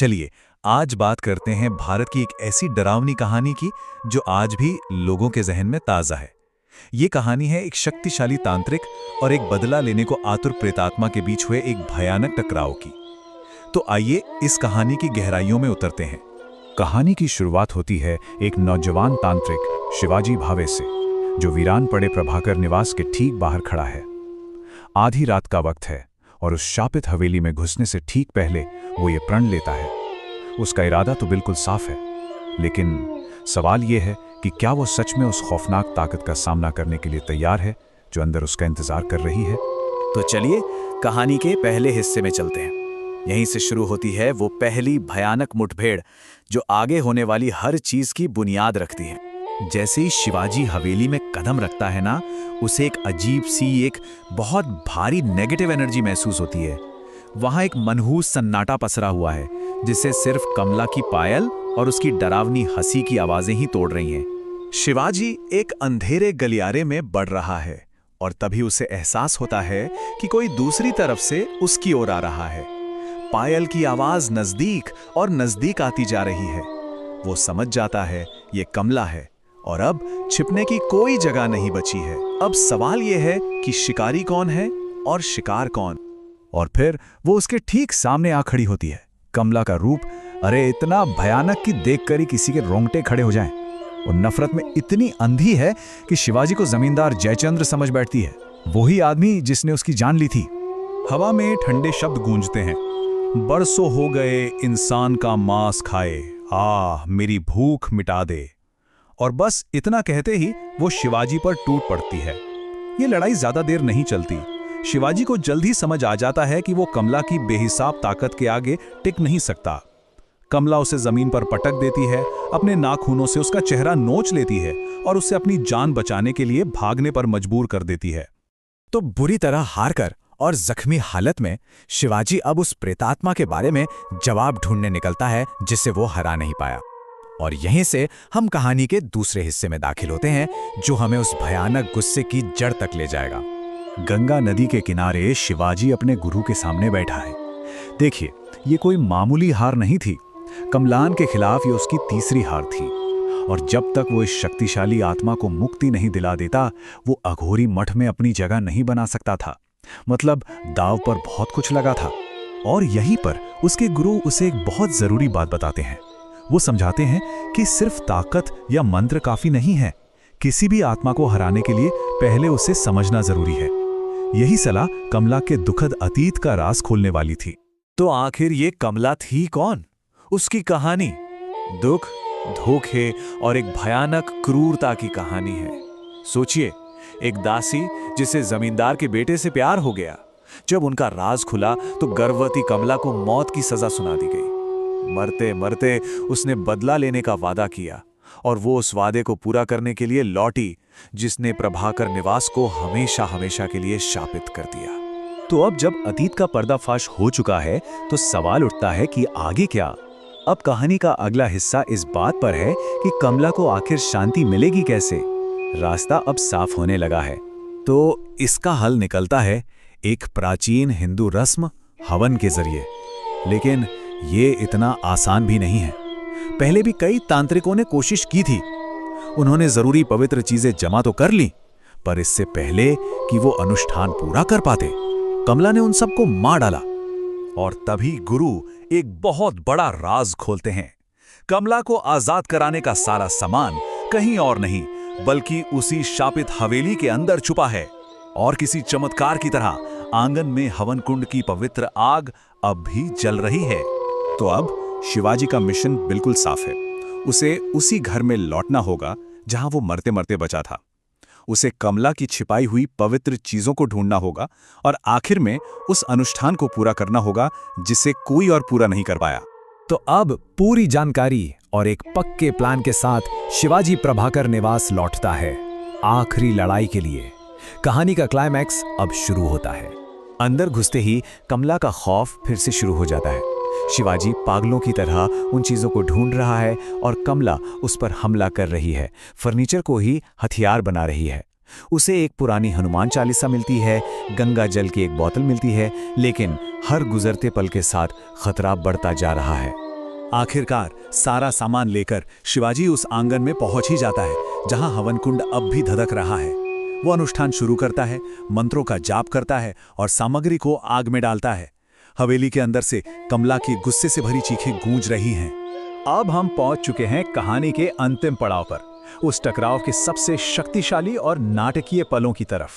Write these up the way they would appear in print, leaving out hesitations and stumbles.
चलिए आज बात करते हैं भारत की एक ऐसी डरावनी कहानी की जो आज भी लोगों के जहन में ताज़ा है। ये कहानी है एक शक्तिशाली तांत्रिक और एक बदला लेने को आतुर प्रेतात्मा के बीच हुए एक भयानक टकराव की। तो आइए इस कहानी की गहराइयों में उतरते हैं। कहानी की शुरुआत होती है एक नौजवान तांत्रिक शिवाजी भावे से, जो वीरान पड़े प्रभाकर निवास के ठीक बाहर खड़ा है। आधी रात का वक्त है और उस शापित हवेली में घुसने से ठीक पहले वो ये प्रण लेता है। उसका इरादा तो बिल्कुल साफ है, लेकिन सवाल ये है कि क्या वो सच में उस खौफनाक ताकत का सामना करने के लिए तैयार है जो अंदर उसका इंतजार कर रही है। तो चलिए कहानी के पहले हिस्से में चलते हैं। यहीं से शुरू होती है वो पहली भयानक मुठभेड़ जो आगे होने वाली हर चीज की बुनियाद रखती है। जैसे ही शिवाजी हवेली में कदम रखता है ना, उसे एक अजीब सी, एक बहुत भारी नेगेटिव एनर्जी महसूस होती है। वहां एक मनहूस सन्नाटा पसरा हुआ है जिसे सिर्फ कमला की पायल और उसकी डरावनी हंसी की आवाजें ही तोड़ रही हैं। शिवाजी एक अंधेरे गलियारे में बढ़ रहा है और तभी उसे एहसास होता है कि कोई दूसरी तरफ से उसकी ओर आ रहा है। पायल की आवाज नजदीक और नजदीक आती जा रही है। वो समझ जाता है ये कमला है और अब छिपने की कोई जगह नहीं बची है। अब सवाल यह है कि शिकारी कौन है और शिकार कौन। और फिर वो उसके ठीक सामने आ खड़ी होती है। कमला का रूप अरे इतना भयानक कि देखकर ही किसी के रोंगटे खड़े हो जाएं। वो नफरत में इतनी अंधी है कि शिवाजी को जमींदार जयचंद्र समझ बैठती है, वही आदमी जिसने उसकी जान ली थी। हवा में ठंडे शब्द गूंजते हैं। बरसों हो गए इंसान का मांस खाए, मेरी भूख मिटा दे। और बस इतना कहते ही वो शिवाजी पर टूट पड़ती है। ये लड़ाई ज्यादा देर नहीं चलती। शिवाजी को जल्द ही समझ आ जाता है कि वो कमला की बेहिसाब ताकत के आगे टिक नहीं सकता। कमला उसे जमीन पर पटक देती है, अपने नाखूनों से उसका चेहरा नोच लेती है और उसे अपनी जान बचाने के लिए भागने पर मजबूर कर देती है। तो बुरी तरह हार कर और जख्मी हालत में शिवाजी अब उस प्रेतात्मा के बारे में जवाब ढूंढने निकलता है जिसे वो हरा नहीं पाया। और यहीं से हम कहानी के दूसरे हिस्से में दाखिल होते हैं जो हमें उस भयानक गुस्से की जड़ तक ले जाएगा। गंगा नदी के किनारे शिवाजी अपने गुरु के सामने बैठा है। देखिए, ये कोई मामूली हार नहीं थी। कमलान के खिलाफ ये उसकी तीसरी हार थी। और जब तक वो इस शक्तिशाली आत्मा को मुक्ति नहीं दिला देता, वो अघोरी मठ में अपनी जगह नहीं बना सकता था। मतलब दाव पर बहुत कुछ लगा था। और यहीं पर उसके गुरु उसे एक बहुत जरूरी बात बताते हैं। वो समझाते हैं कि सिर्फ ताकत या मंत्र काफी नहीं है। किसी भी आत्मा को हराने के लिए पहले उसे समझना जरूरी है। यही सलाह कमला के दुखद अतीत का राज खोलने वाली थी। तो आखिर ये कमला थी कौन? उसकी कहानी दुख, धोखे और एक भयानक क्रूरता की कहानी है। सोचिए, एक दासी जिसे जमींदार के बेटे से प्यार हो गया। जब उनका राज खुला तो गर्भवती कमला को मौत की सजा सुना दी गई। मरते मरते उसने बदला लेने का वादा किया और वो उस वादे को पूरा करने के लिए लौटी, जिसने प्रभाकर निवास को हमेशा हमेशा के लिए शापित कर दिया। तो अब जब अतीत का पर्दाफाश हो चुका है तो सवाल उठता है कि आगे क्या। अब कहानी का अगला हिस्सा इस बात पर है कि कमला को आखिर शांति मिलेगी कैसे। रास्ता अब साफ होने लगा है। तो इसका हल निकलता है एक प्राचीन हिंदू रस्म, हवन के जरिए। लेकिन ये इतना आसान भी नहीं है। पहले भी कई तांत्रिकों ने कोशिश की थी। उन्होंने जरूरी पवित्र चीजें जमा तो कर ली, पर इससे पहले कि वो अनुष्ठान पूरा कर पाते, कमला ने उन सबको मार डाला। और तभी गुरु एक बहुत बड़ा राज खोलते हैं। कमला को आजाद कराने का सारा सामान कहीं और नहीं बल्कि उसी शापित हवेली के अंदर छुपा है। और किसी चमत्कार की तरह आंगन में हवन कुंड की पवित्र आग अब भी जल रही है। तो अब शिवाजी का मिशन बिल्कुल साफ है। उसे उसी घर में लौटना होगा जहां वो मरते मरते बचा था। उसे कमला की छिपाई हुई पवित्र चीजों को ढूंढना होगा और आखिर में उस अनुष्ठान को पूरा करना होगा जिसे कोई और पूरा नहीं कर पाया। तो अब पूरी जानकारी और एक पक्के प्लान के साथ शिवाजी प्रभाकर निवास लौटता है आखिरी लड़ाई के लिए। कहानी का क्लाइमैक्स अब शुरू होता है। अंदर घुसते ही कमला का खौफ फिर से शुरू हो जाता है। शिवाजी पागलों की तरह उन चीजों को ढूंढ रहा है और कमला उस पर हमला कर रही है, फर्नीचर को ही हथियार बना रही है। उसे एक पुरानी हनुमान चालीसा मिलती है, गंगा जल की एक बोतल मिलती है, लेकिन हर गुजरते पल के साथ खतरा बढ़ता जा रहा है। आखिरकार सारा सामान लेकर शिवाजी उस आंगन में पहुंच ही जाता है, जहां हवन कुंड अब भी धधक रहा है। वो अनुष्ठान शुरू करता है, मंत्रों का जाप करता है और सामग्री को आग में डालता है। हवेली के अंदर से कमला की गुस्से से भरी चीखें गूंज रही हैं। अब हम पहुंच चुके हैं कहानी के अंतिम पड़ाव पर, उस टकराव के सबसे शक्तिशाली और नाटकीय पलों की तरफ।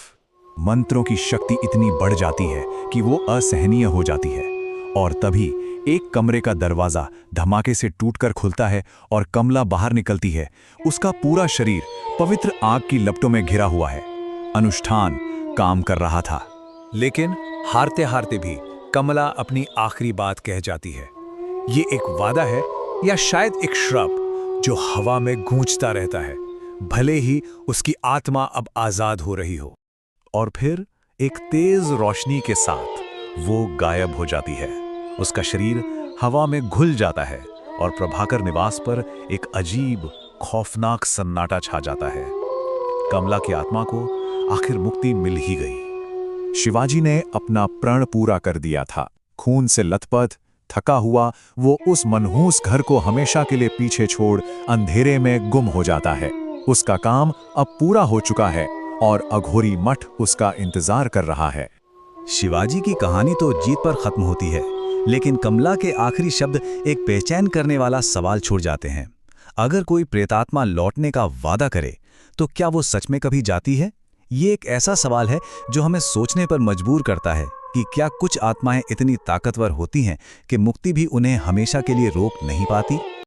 मंत्रों की शक्ति इतनी बढ़ जाती है कि वो असहनीय हो जाती है, और तभी एक कमरे का दरवाजा धमाके से टूटकर खुलता है और कमला बाहर निकलती है। उसका पूरा शरीर पवित्र आग की लपटों में घिरा हुआ है। अनुष्ठान काम कर रहा था, लेकिन हारते हारते भी कमला अपनी आखिरी बात कह जाती है। ये एक वादा है या शायद एक श्राप जो हवा में गूंजता रहता है, भले ही उसकी आत्मा अब आजाद हो रही हो। और फिर एक तेज रोशनी के साथ वो गायब हो जाती है। उसका शरीर हवा में घुल जाता है और प्रभाकर निवास पर एक अजीब खौफनाक सन्नाटा छा जाता है। कमला की आत्मा को आखिर मुक्ति मिल ही गई। शिवाजी ने अपना प्रण पूरा कर दिया था। खून से लथपथ, थका हुआ वो उस मनहूस घर को हमेशा के लिए पीछे छोड़ अंधेरे में गुम हो जाता है। उसका काम अब पूरा हो चुका है और अघोरी मठ उसका इंतजार कर रहा है। शिवाजी की कहानी तो जीत पर खत्म होती है, लेकिन कमला के आखिरी शब्द एक बेचैन करने वाला सवाल छोड़ जाते हैं। अगर कोई प्रेतात्मा लौटने का वादा करे तो क्या वो सच में कभी जाती है? ये एक ऐसा सवाल है जो हमें सोचने पर मजबूर करता है कि क्या कुछ आत्माएं इतनी ताकतवर होती हैं कि मुक्ति भी उन्हें हमेशा के लिए रोक नहीं पाती।